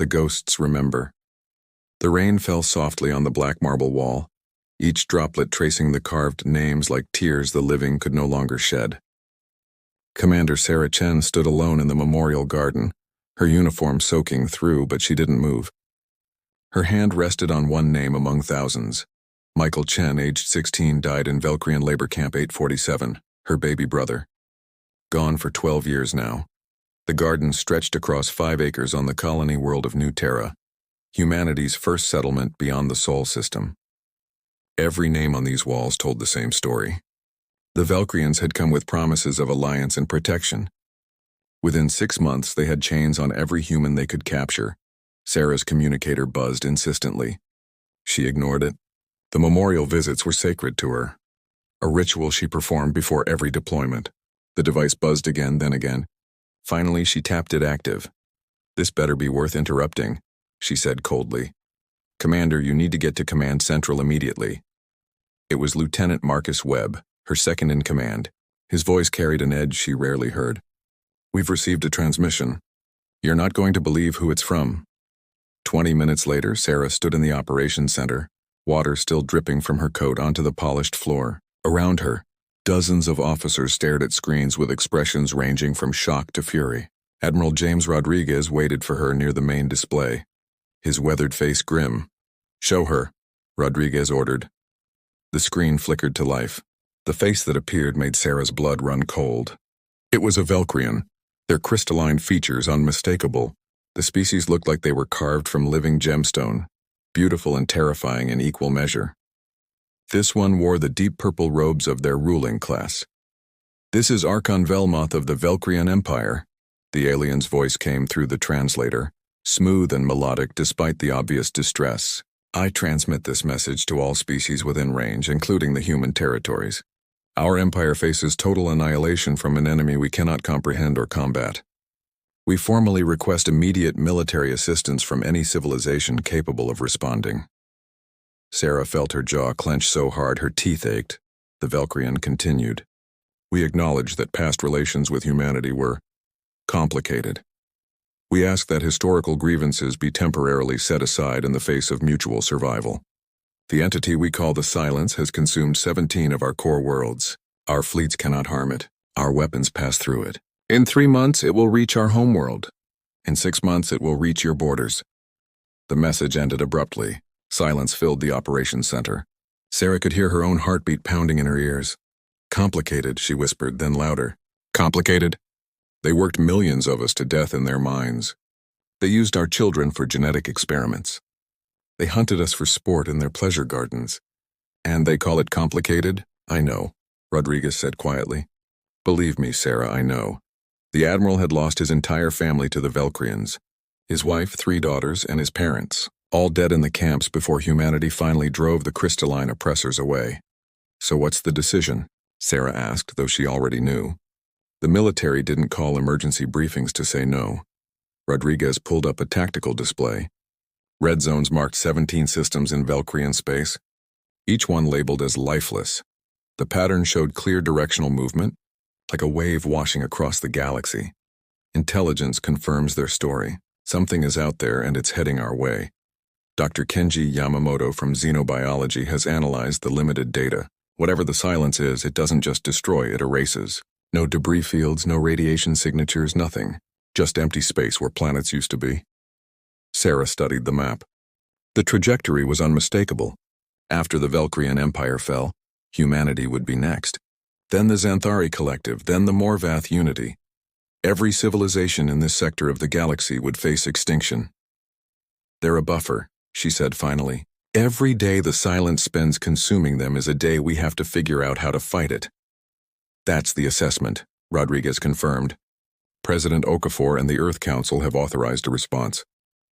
The ghosts remember. The rain fell softly on the black marble wall, each droplet tracing the carved names like tears the living could no longer shed. Commander Sarah Chen stood alone in the memorial garden, her uniform soaking through, but she didn't move. Her hand rested on one name among thousands. Michael Chen, aged 16, died in Valkyrian labor camp 847, her baby brother. Gone for 12 years now. The garden stretched across 5 acres on the colony world of New Terra, humanity's first settlement beyond the Sol system. Every name on these walls told the same story. The Valkyrians had come with promises of alliance and protection. Within 6 months, they had chains on every human they could capture. Sarah's communicator buzzed insistently. She ignored it. The memorial visits were sacred to her, a ritual she performed before every deployment. The device buzzed again, then again. Finally, she tapped it active. "This better be worth interrupting," she said coldly. "Commander, you need to get to Command Central immediately." It was Lieutenant Marcus Webb, her second in command. His voice carried an edge she rarely heard. "We've received a transmission. You're not going to believe who it's from." 20 minutes later, Sarah stood in the operations center, water still dripping from her coat onto the polished floor. Around her, dozens of officers stared at screens with expressions ranging from shock to fury. Admiral James Rodriguez waited for her near the main display, his weathered face grim. "Show her," Rodriguez ordered. The screen flickered to life. The face that appeared made Sarah's blood run cold. It was a Valkyrian, their crystalline features unmistakable. The species looked like they were carved from living gemstone, beautiful and terrifying in equal measure. This one wore the deep purple robes of their ruling class. "This is Archon Velmoth of the Valkyrian Empire." The alien's voice came through the translator, smooth and melodic despite the obvious distress. "I transmit this message to all species within range, including the human territories. Our empire faces total annihilation from an enemy we cannot comprehend or combat. We formally request immediate military assistance from any civilization capable of responding." Sarah felt her jaw clench so hard her teeth ached. The Valkyrian continued. "We acknowledge that past relations with humanity were complicated. We ask that historical grievances be temporarily set aside in the face of mutual survival. The entity we call the Silence has consumed 17 of our core worlds. Our fleets cannot harm it. Our weapons pass through it. In 3 months, it will reach our homeworld. In 6 months, it will reach your borders." The message ended abruptly. Silence filled the operations center. Sarah could hear her own heartbeat pounding in her ears. "Complicated," she whispered, then louder. "Complicated? They worked millions of us to death in their mines. They used our children for genetic experiments. They hunted us for sport in their pleasure gardens. And they call it complicated? I know," Rodriguez said quietly. "Believe me, Sarah, I know." The Admiral had lost his entire family to the Valkyrians. His wife, 3 daughters, and his parents, all dead in the camps before humanity finally drove the crystalline oppressors away. "So what's the decision?" Sarah asked, though she already knew. The military didn't call emergency briefings to say no. Rodriguez pulled up a tactical display. Red zones marked 17 systems in Valkyrian space, each one labeled as lifeless. The pattern showed clear directional movement, like a wave washing across the galaxy. Intelligence confirms their story. Something is out there and it's heading our way. Dr. Kenji Yamamoto from Xenobiology has analyzed the limited data. Whatever the Silence is, it doesn't just destroy, it erases. No debris fields, no radiation signatures, nothing. Just empty space where planets used to be. Sarah studied the map. The trajectory was unmistakable. After the Valkyrian Empire fell, humanity would be next. Then the Xanthari Collective, then the Morvath Unity. Every civilization in this sector of the galaxy would face extinction. "They're a buffer," she said finally. "Every day the Silence spends consuming them is a day we have to figure out how to fight it." "That's the assessment," Rodriguez confirmed. "President Okafor and the Earth Council have authorized a response.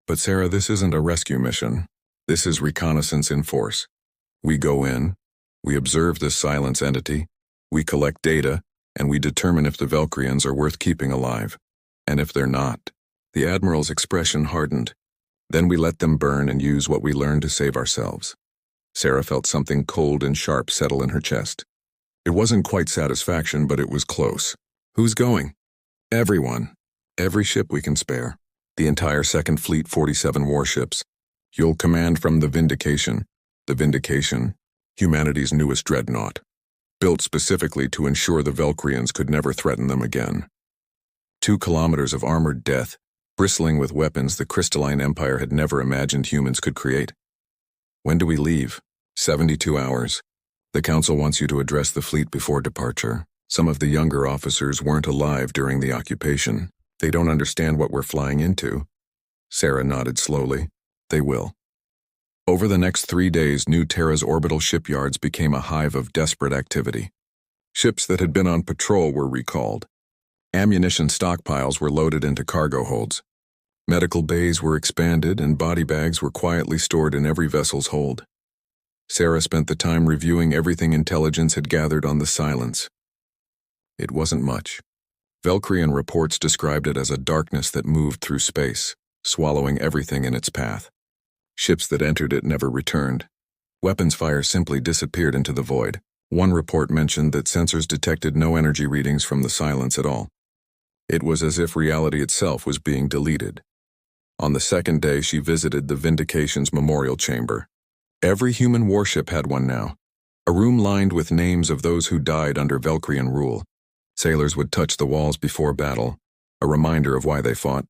But Sarah, this isn't a rescue mission. This is reconnaissance in force. We go in, we observe this Silence entity, we collect data, and we determine if the Valkyrians are worth keeping alive. And if they're not." The Admiral's expression hardened. "Then we let them burn and use what we learn to save ourselves." Sarah felt something cold and sharp settle in her chest. It wasn't quite satisfaction, but it was close. "Who's going?" "Everyone. Every ship we can spare." The entire Second Fleet, 47 warships. You'll command from the Vindication. The Vindication, humanity's newest dreadnought, built specifically to ensure the Valkyrians could never threaten them again. 2 kilometers of armored death, bristling with weapons the crystalline empire had never imagined humans could create. When do we leave? 72 hours. The council wants you to address the fleet before departure. Some of the younger officers weren't alive during the occupation. They don't understand what we're flying into. Sarah nodded slowly. They will. Over the next 3 days, New Terra's orbital shipyards became a hive of desperate activity. Ships that had been on patrol were recalled. Ammunition stockpiles were loaded into cargo holds. Medical bays were expanded and body bags were quietly stored in every vessel's hold. Sarah spent the time reviewing everything intelligence had gathered on the Silence. It wasn't much. Valkyrian reports described it as a darkness that moved through space, swallowing everything in its path. Ships that entered it never returned. Weapons fire simply disappeared into the void. One report mentioned that sensors detected no energy readings from the Silence at all. It was as if reality itself was being deleted. On the second day, she visited the Vindication's memorial chamber. Every human warship had one now, a room lined with names of those who died under Valkyrian rule. Sailors would touch the walls before battle, a reminder of why they fought.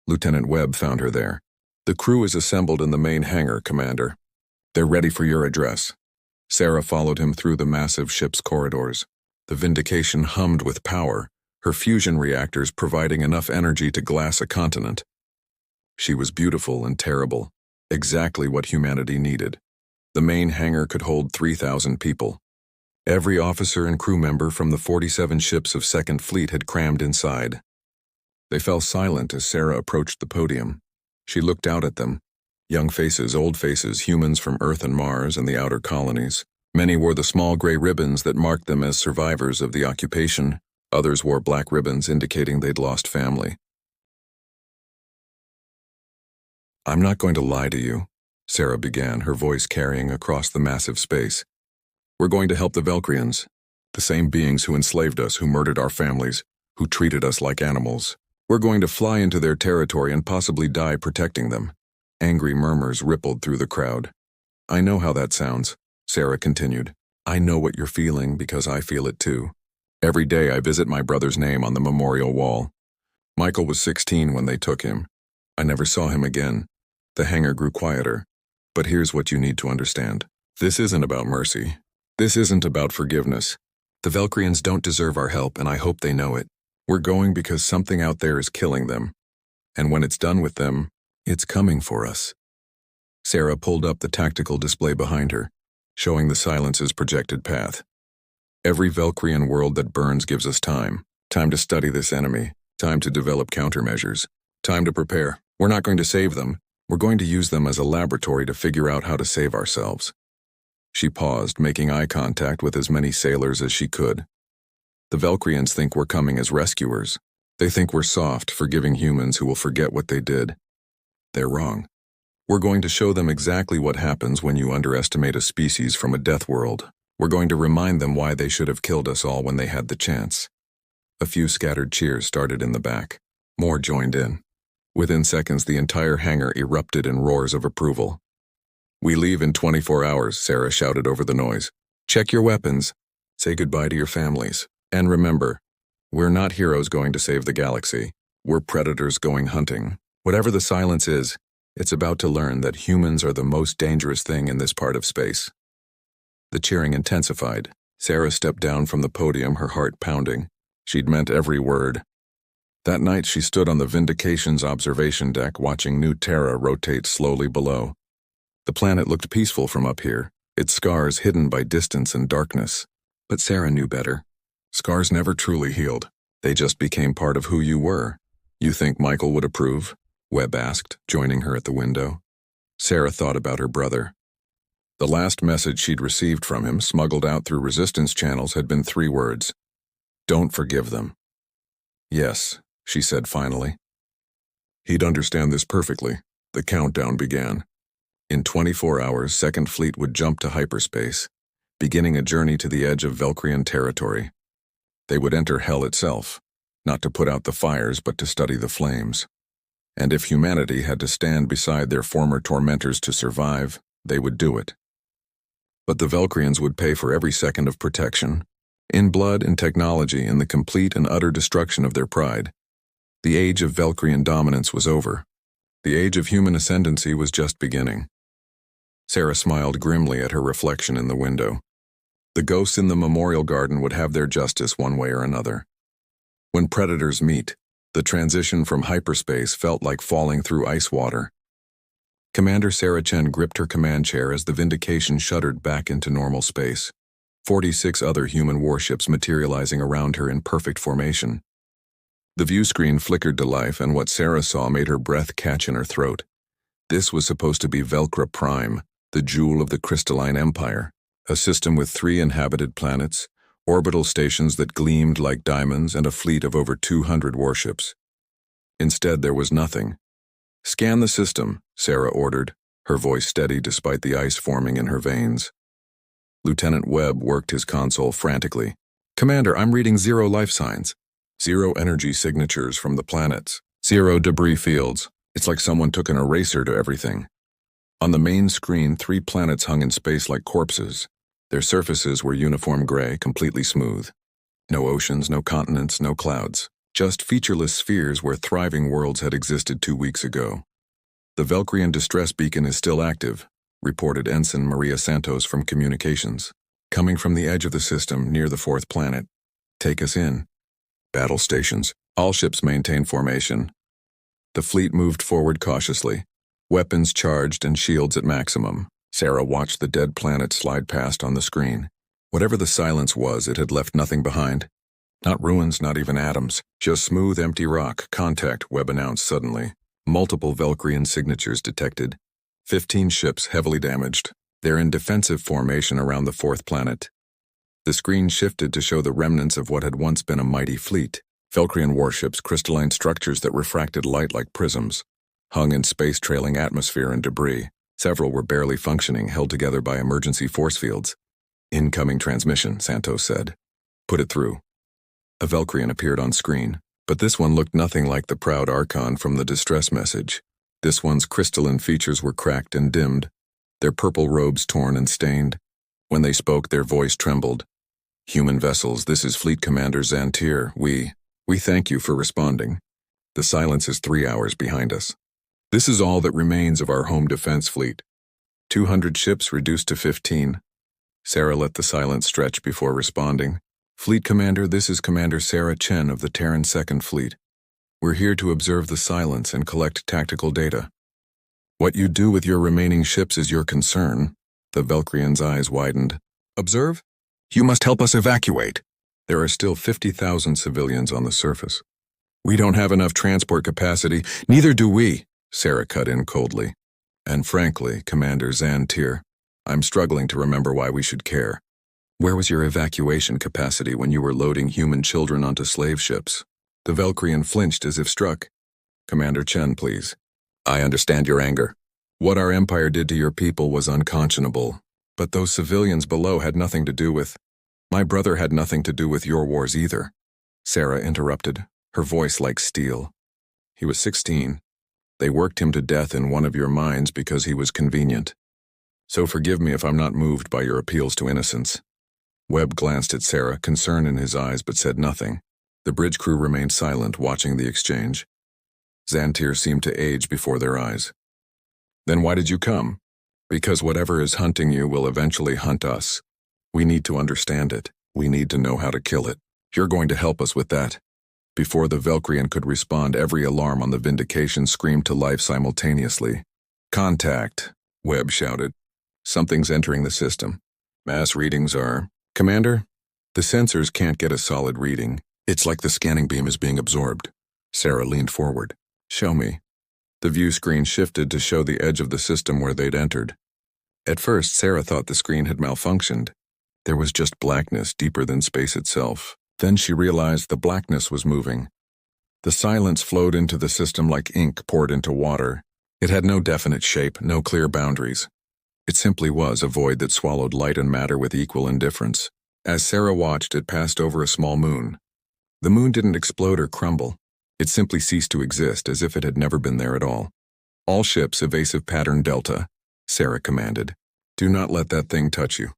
Lieutenant Webb found her there. The crew is assembled in the main hangar, Commander. They're ready for your address. Sarah followed him through the massive ship's corridors. The Vindication hummed with power, her fusion reactors providing enough energy to glass a continent. She was beautiful and terrible, exactly what humanity needed. The main hangar could hold 3,000 people. Every officer and crew member from the 47 ships of Second Fleet had crammed inside. They fell silent as Sarah approached the podium. She looked out at them. Young faces, old faces, humans from Earth and Mars and the outer colonies. Many wore the small gray ribbons that marked them as survivors of the occupation. Others wore black ribbons indicating they'd lost family. "I'm not going to lie to you," Sarah began, her voice carrying across the massive space. "We're going to help the Valkyrians, the same beings who enslaved us, who murdered our families, who treated us like animals. We're going to fly into their territory and possibly die protecting them." Angry murmurs rippled through the crowd. "I know how that sounds," Sarah continued. "I know what you're feeling because I feel it too. Every day I visit my brother's name on the memorial wall. Michael was 16 when they took him. I never saw him again. The hangar grew quieter. But here's what you need to understand. This isn't about mercy. This isn't about forgiveness. The Valkyrians don't deserve our help, and I hope they know it. We're going because something out there is killing them. And when it's done with them, it's coming for us." Sarah pulled up the tactical display behind her, showing the Silence's projected path. "Every Valkyrian world that burns gives us time. Time to study this enemy. Time to develop countermeasures. Time to prepare. We're not going to save them. We're going to use them as a laboratory to figure out how to save ourselves." She paused, making eye contact with as many sailors as she could. "The Valkyrians think we're coming as rescuers. They think we're soft, forgiving humans who will forget what they did. They're wrong. We're going to show them exactly what happens when you underestimate a species from a death world. We're going to remind them why they should have killed us all when they had the chance." A few scattered cheers started in the back. More joined in. Within seconds, the entire hangar erupted in roars of approval. "We leave in 24 hours, Sarah shouted over the noise. "Check your weapons. Say goodbye to your families. And remember, we're not heroes going to save the galaxy. We're predators going hunting. Whatever the Silence is, it's about to learn that humans are the most dangerous thing in this part of space." The cheering intensified. Sarah stepped down from the podium, her heart pounding. She'd meant every word. That night she stood on the Vindication's observation deck watching New Terra rotate slowly below. The planet looked peaceful from up here, its scars hidden by distance and darkness. But Sarah knew better. Scars never truly healed. They just became part of who you were. "You think Michael would approve?" Webb asked, joining her at the window. Sarah thought about her brother. The last message she'd received from him, smuggled out through resistance channels, had been 3 words. "Don't forgive them." "Yes," she said finally. He'd understand this perfectly. The countdown began. In 24 hours, Second Fleet would jump to hyperspace, beginning a journey to the edge of Valkyrian territory. They would enter hell itself, not to put out the fires but to study the flames. And if humanity had to stand beside their former tormentors to survive, they would do it. But the Velcrians would pay for every second of protection, in blood and technology, in the complete and utter destruction of their pride. The age of Velcrian dominance was over. The age of human ascendancy was just beginning. Sarah smiled grimly at her reflection in the window. The ghosts in the memorial garden would have their justice one way or another. When predators meet, the transition from hyperspace felt like falling through ice water. Commander Sarah Chen gripped her command chair as the Vindication shuddered back into normal space. 46 other human warships materializing around her in perfect formation. The view screen flickered to life, and what Sarah saw made her breath catch in her throat. This was supposed to be Velcra Prime, the jewel of the Crystalline Empire, a system with 3 inhabited planets, orbital stations that gleamed like diamonds, and a fleet of over 200 warships. Instead, there was nothing. "Scan the system," Sarah ordered, her voice steady despite the ice forming in her veins. Lieutenant Webb worked his console frantically. "Commander, I'm reading 0 life signs. 0 energy signatures from the planets. 0 debris fields. It's like someone took an eraser to everything." On the main screen, 3 planets hung in space like corpses. Their surfaces were uniform gray, completely smooth. No oceans, no continents, no clouds. Just featureless spheres where thriving worlds had existed 2 weeks ago. "The Velcrian distress beacon is still active," reported Ensign Maria Santos from Communications. "Coming from the edge of the system, near the 4th planet. Take us in." "Battle stations. All ships maintain formation." The fleet moved forward cautiously, weapons charged and shields at maximum. Sarah watched the dead planet slide past on the screen. Whatever the silence was, it had left nothing behind. Not ruins, not even atoms. Just smooth, empty rock. "Contact," Webb announced suddenly. Multiple Velcrian signatures detected. 15 ships heavily damaged. They're in defensive formation around the 4th planet. The screen shifted to show the remnants of what had once been a mighty fleet. Velcrian warships, crystalline structures that refracted light like prisms, hung in space-trailing atmosphere and debris. Several were barely functioning, held together by emergency force fields. "Incoming transmission," Santos said. "Put it through." A Velcrian appeared on screen, but this one looked nothing like the proud Archon from the distress message. This one's crystalline features were cracked and dimmed, their purple robes torn and stained. When they spoke, their voice trembled. "Human vessels, this is Fleet Commander Zantier. We thank you for responding. The silence is 3 hours behind us. This is all that remains of our home defense fleet. 200 ships reduced to 15. Sarah let the silence stretch before responding. "Fleet Commander, this is Commander Sarah Chen of the Terran 2nd Fleet. We're here to observe the silence and collect tactical data. What you do with your remaining ships is your concern." The Velcrian's eyes widened. "Observe? You must help us evacuate. There are still 50,000 civilians on the surface. We don't have enough transport capacity." "Neither do we," Sarah cut in coldly. "And frankly, Commander Zantier, I'm struggling to remember why we should care. Where was your evacuation capacity when you were loading human children onto slave ships?" The Velcrian flinched as if struck. "Commander Chen, please. I understand your anger. What our empire did to your people was unconscionable. But those civilians below had nothing to do with... My brother had nothing to do with your wars either." Sarah interrupted, her voice like steel. "He was 16. They worked him to death in one of your mines because he was convenient. So forgive me if I'm not moved by your appeals to innocence." Webb glanced at Sarah, concern in his eyes, but said nothing. The bridge crew remained silent, watching the exchange. Zantier seemed to age before their eyes. "Then why did you come?" "Because whatever is hunting you will eventually hunt us. We need to understand it. We need to know how to kill it. You're going to help us with that." Before the Velcrian could respond, every alarm on the Vindication screamed to life simultaneously. "Contact," Webb shouted. "Something's entering the system. Mass readings are..." "Commander, the sensors can't get a solid reading. It's like the scanning beam is being absorbed." Sarah leaned forward. "Show me." The view screen shifted to show the edge of the system where they'd entered. At first, Sarah thought the screen had malfunctioned. There was just blackness deeper than space itself. Then she realized the blackness was moving. The silence flowed into the system like ink poured into water. It had no definite shape, no clear boundaries. It simply was a void that swallowed light and matter with equal indifference. As Sarah watched, it passed over a small moon. The moon didn't explode or crumble. It simply ceased to exist as if it had never been there at all. All ships, evasive pattern Delta, Sarah commanded. Do not let that thing touch you.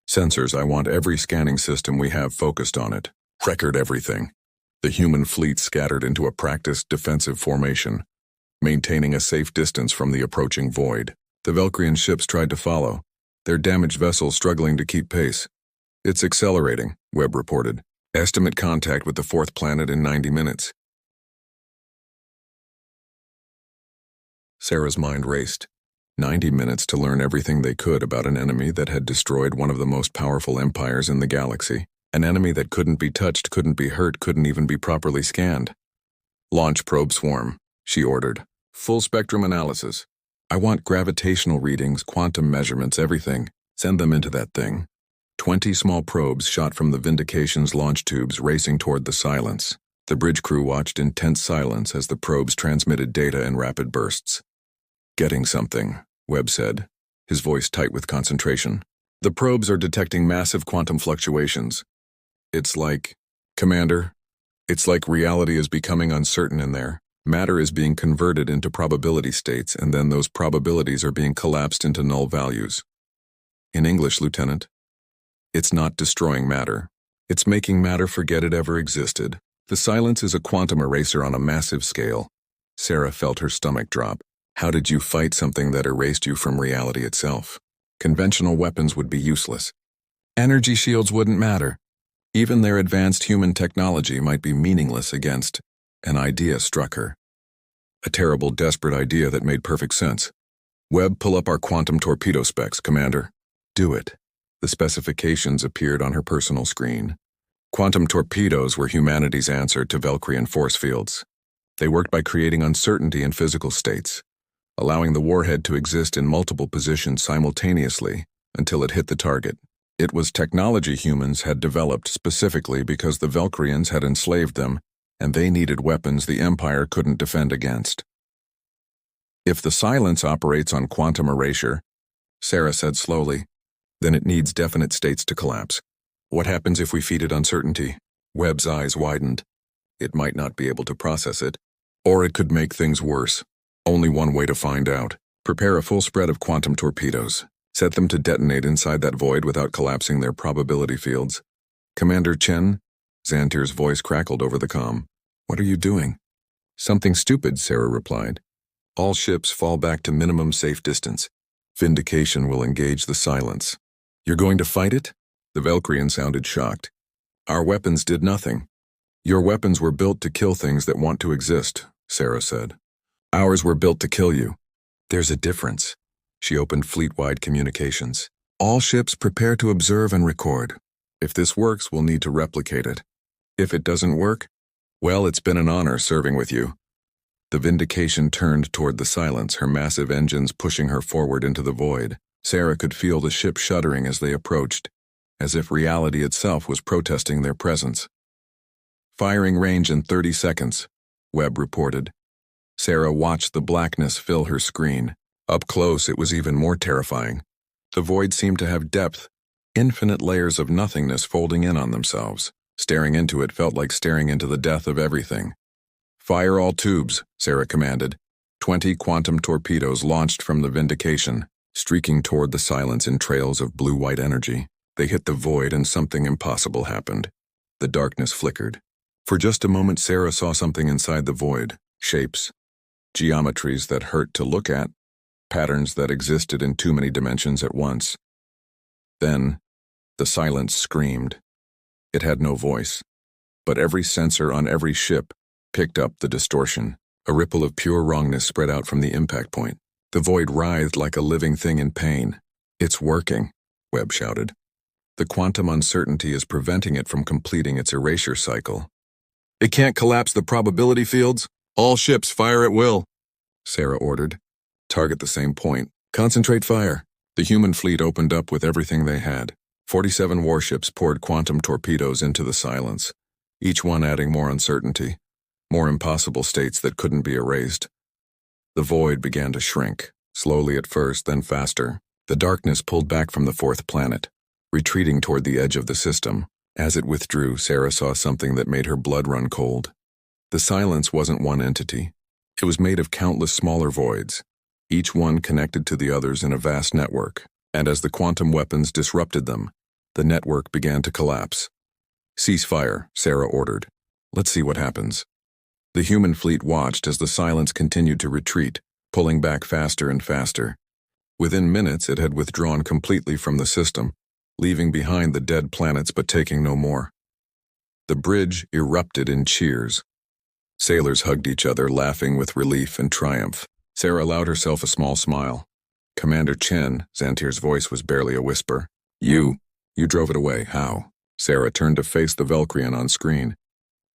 Sensors, I want every scanning system we have focused on it. Record everything. The human fleet scattered into a practiced defensive formation, maintaining a safe distance from the approaching void. The Valkyrian ships tried to follow, their damaged vessels struggling to keep pace. It's accelerating, Webb reported. Estimate contact with the fourth planet in 90 minutes. Sarah's mind raced. 90 minutes to learn everything they could about an enemy that had destroyed one of the most powerful empires in the galaxy. An enemy that couldn't be touched, couldn't be hurt, couldn't even be properly scanned. Launch probe swarm, she ordered. Full spectrum analysis. I want gravitational readings, quantum measurements, everything. Send them into that thing. 20 small probes shot from the Vindication's launch tubes racing toward the Silence. The bridge crew watched in tense silence as the probes transmitted data in rapid bursts. Getting something, Webb said, his voice tight with concentration. The probes are detecting massive quantum fluctuations. It's like, Commander, it's like reality is becoming uncertain in there. Matter is being converted into probability states, and then those probabilities are being collapsed into null values. In English, Lieutenant, it's not destroying matter. It's making matter forget it ever existed. The Silence is a quantum eraser on a massive scale. Sarah felt her stomach drop. How did you fight something that erased you from reality itself? Conventional weapons would be useless. Energy shields wouldn't matter. Even their advanced human technology might be meaningless against. An idea struck her. A terrible, desperate idea that made perfect sense. Webb, pull up our quantum torpedo specs, Commander. Do it. The specifications appeared on her personal screen. Quantum torpedoes were humanity's answer to Valkyrian force fields. They worked by creating uncertainty in physical states, allowing the warhead to exist in multiple positions simultaneously until it hit the target. It was technology humans had developed specifically because the Valkyrians had enslaved them, and they needed weapons the Empire couldn't defend against. If the Silence operates on quantum erasure, Sarah said slowly, then it needs definite states to collapse. What happens if we feed it uncertainty? Webb's eyes widened. It might not be able to process it, or it could make things worse. Only one way to find out. Prepare a full spread of quantum torpedoes. Set them to detonate inside that void without collapsing their probability fields. Commander Chen? Xantir's voice crackled over the comm. What are you doing? Something stupid, Sarah replied. All ships fall back to minimum safe distance. Vindication will engage the Silence. You're going to fight it? The Valkyrian sounded shocked. Our weapons did nothing. Your weapons were built to kill things that want to exist, Sarah said. Ours were built to kill you. There's a difference. She opened fleet-wide communications. All ships prepare to observe and record. If this works, we'll need to replicate it. If it doesn't work, well, it's been an honor serving with you. The Vindication turned toward the Silence, her massive engines pushing her forward into the void. Sarah could feel the ship shuddering as they approached, as if reality itself was protesting their presence. Firing range in 30 seconds, Webb reported. Sarah watched the blackness fill her screen. Up close, it was even more terrifying. The void seemed to have depth, infinite layers of nothingness folding in on themselves. Staring into it felt like staring into the death of everything. Fire all tubes, Sarah commanded. 20 quantum torpedoes launched from the Vindication, streaking toward the Silence in trails of blue-white energy. They hit the void and something impossible happened. The darkness flickered. For just a moment, Sarah saw something inside the void. Shapes. Geometries that hurt to look at. Patterns that existed in too many dimensions at once. Then, the Silence screamed. It had no voice, but every sensor on every ship picked up the distortion. A ripple of pure wrongness spread out from the impact point. The void writhed like a living thing in pain. It's working, Webb shouted. The quantum uncertainty is preventing it from completing its erasure cycle. It can't collapse the probability fields? All ships fire at will, Sarah ordered. Target the same point. Concentrate fire. The human fleet opened up with everything they had. 47 warships poured quantum torpedoes into the Silence, each one adding more uncertainty, more impossible states that couldn't be erased. The void began to shrink, slowly at first, then faster. The darkness pulled back from the fourth planet, retreating toward the edge of the system. As it withdrew, Sarah saw something that made her blood run cold. The silence wasn't one entity. It was made of countless smaller voids, each one connected to the others in a vast network, and as the quantum weapons disrupted them, the network began to collapse. "Cease fire," Sarah ordered. "Let's see what happens." The human fleet watched as the silence continued to retreat, pulling back faster and faster. Within minutes, it had withdrawn completely from the system, leaving behind the dead planets but taking no more. The bridge erupted in cheers. Sailors hugged each other, laughing with relief and triumph. Sarah allowed herself a small smile. "Commander Chen," Xantir's voice was barely a whisper. You drove it away. How?" Sarah turned to face the Valkyrian on screen.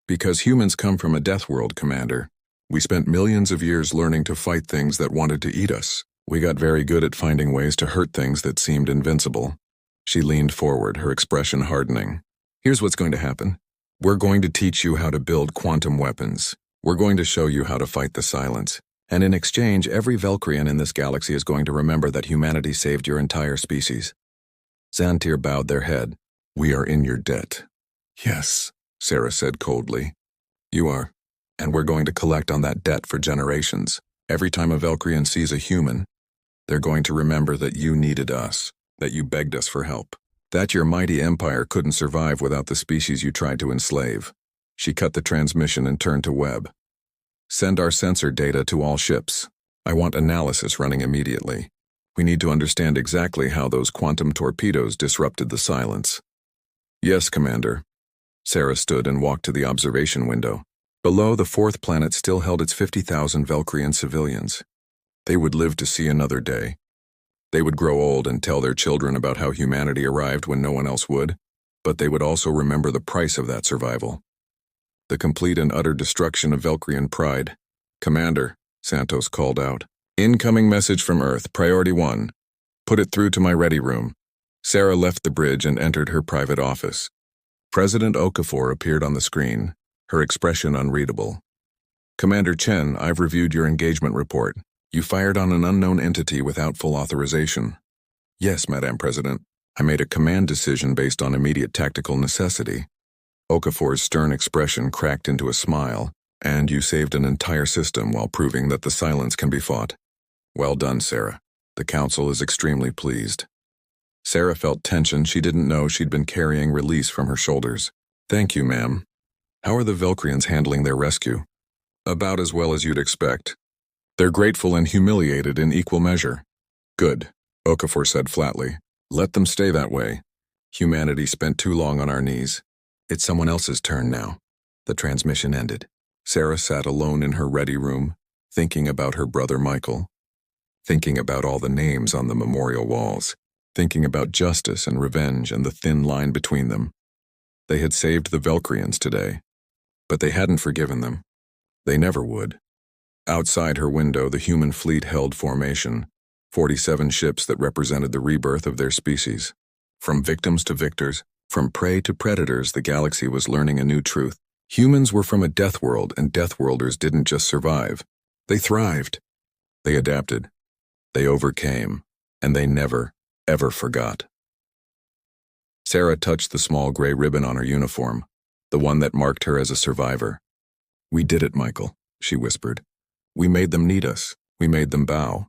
"Because humans come from a death world, Commander. We spent millions of years learning to fight things that wanted to eat us. We got very good at finding ways to hurt things that seemed invincible." She leaned forward, her expression hardening. "Here's what's going to happen. We're going to teach you how to build quantum weapons. We're going to show you how to fight the silence. And in exchange, every Valkyrian in this galaxy is going to remember that humanity saved your entire species." Xantir bowed their head. "We are in your debt." "Yes," Sarah said coldly. "You are. And we're going to collect on that debt for generations. Every time a Valkyrian sees a human, they're going to remember that you needed us, that you begged us for help, that your mighty empire couldn't survive without the species you tried to enslave." She cut the transmission and turned to Webb. "Send our sensor data to all ships. I want analysis running immediately. We need to understand exactly how those quantum torpedoes disrupted the silence." "Yes, Commander." Sarah stood and walked to the observation window. Below, the fourth planet still held its 50,000 Valkyrian civilians. They would live to see another day. They would grow old and tell their children about how humanity arrived when no one else would, but they would also remember the price of that survival. The complete and utter destruction of Valkyrian pride. "Commander," Santos called out. "Incoming message from Earth, priority 1. Put it through to my ready room." Sarah left the bridge and entered her private office. President Okafor appeared on the screen, her expression unreadable. "Commander Chen, I've reviewed your engagement report. You fired on an unknown entity without full authorization." "Yes, Madam President. I made a command decision based on immediate tactical necessity." Okafor's stern expression cracked into a smile. "And you saved an entire system while proving that the silence can be fought. Well done, Sarah. The Council is extremely pleased." Sarah felt tension she didn't know she'd been carrying release from her shoulders. "Thank you, ma'am. How are the Valkyrians handling their rescue?" "About as well as you'd expect. They're grateful and humiliated in equal measure." "Good," Okafor said flatly. "Let them stay that way. Humanity spent too long on our knees. It's someone else's turn now." The transmission ended. Sarah sat alone in her ready room, thinking about her brother Michael, thinking about all the names on the memorial walls, thinking about justice and revenge and the thin line between them. They had saved the Valkyrians today, but they hadn't forgiven them. They never would. Outside her window, the human fleet held formation, 47 ships that represented the rebirth of their species. From victims to victors, from prey to predators, the galaxy was learning a new truth. Humans were from a death world, and death worlders didn't just survive. They thrived. They adapted. They overcame. And they never, ever forgot. Sarah touched the small gray ribbon on her uniform, the one that marked her as a survivor. "We did it, Michael," she whispered. "We made them need us. We made them bow."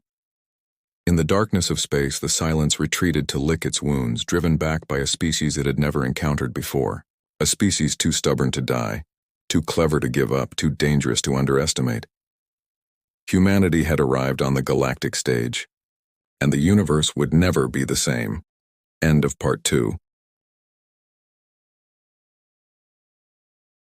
In the darkness of space, the silence retreated to lick its wounds, driven back by a species it had never encountered before. A species too stubborn to die, too clever to give up, too dangerous to underestimate. Humanity had arrived on the galactic stage, and the universe would never be the same. End of part 2.